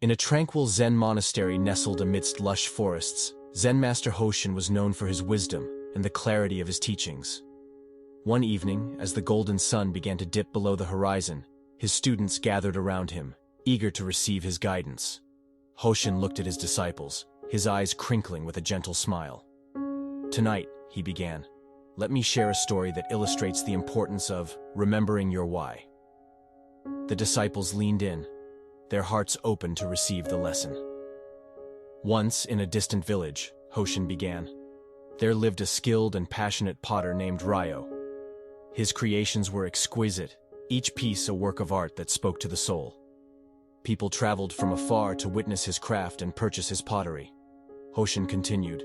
In a tranquil Zen monastery nestled amidst lush forests, Zen Master Hoshin was known for his wisdom and the clarity of his teachings. One evening, as the golden sun began to dip below the horizon, his students gathered around him, eager to receive his guidance. Hoshin looked at his disciples, his eyes crinkling with a gentle smile. "Tonight," he began, "let me share a story that illustrates the importance of remembering your why." The disciples leaned in, their hearts open to receive the lesson. Once, in a distant village, Hoshin began, there lived a skilled and passionate potter named Ryo. His creations were exquisite, each piece a work of art that spoke to the soul. People traveled from afar to witness his craft and purchase his pottery. Hoshin continued,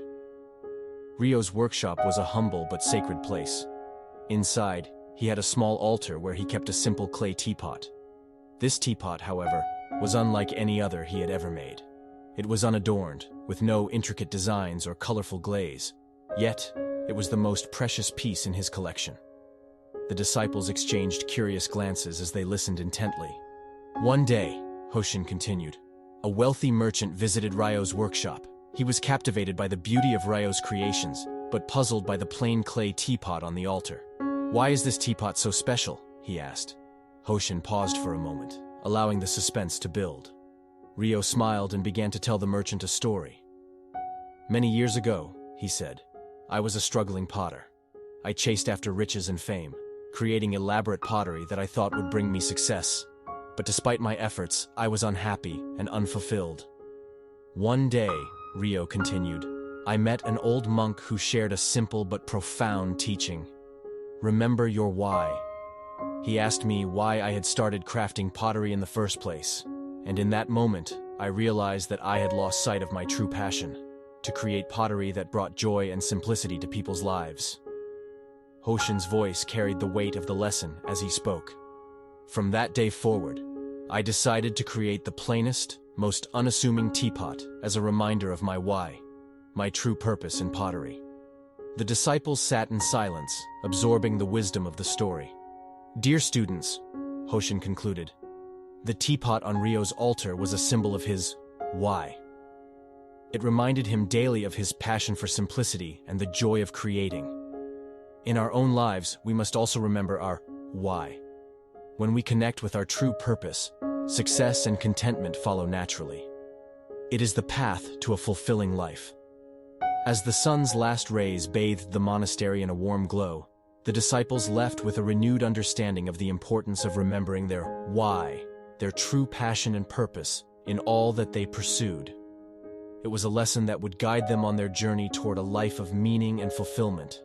Ryo's workshop was a humble but sacred place. Inside, he had a small altar where he kept a simple clay teapot. This teapot, however, was unlike any other he had ever made. It was unadorned, with no intricate designs or colorful glaze, yet it was the most precious piece in his collection. The disciples exchanged curious glances as they listened intently. One day, Hoshin continued, a wealthy merchant visited Ryo's workshop. He was captivated by the beauty of Ryo's creations, but puzzled by the plain clay teapot on the altar. "Why is this teapot so special?" he asked. Hoshin paused for a moment, allowing the suspense to build. Ryo smiled and began to tell the merchant a story. "Many years ago," he said, "I was a struggling potter. I chased after riches and fame, creating elaborate pottery that I thought would bring me success. But despite my efforts, I was unhappy and unfulfilled. One day," Ryo continued, "I met an old monk who shared a simple but profound teaching. Remember your why." He asked me why I had started crafting pottery in the first place, and in that moment, I realized that I had lost sight of my true passion, to create pottery that brought joy and simplicity to people's lives. Hoshin's voice carried the weight of the lesson as he spoke. From that day forward, I decided to create the plainest, most unassuming teapot as a reminder of my why, my true purpose in pottery. The disciples sat in silence, absorbing the wisdom of the story. "Dear students," Hoshin concluded, "the teapot on Ryo's altar was a symbol of his why. It reminded him daily of his passion for simplicity and the joy of creating. In our own lives, we must also remember our why. When we connect with our true purpose, success and contentment follow naturally. It is the path to a fulfilling life." As the sun's last rays bathed the monastery in a warm glow, the disciples left with a renewed understanding of the importance of remembering their why, their true passion and purpose in all that they pursued. It was a lesson that would guide them on their journey toward a life of meaning and fulfillment.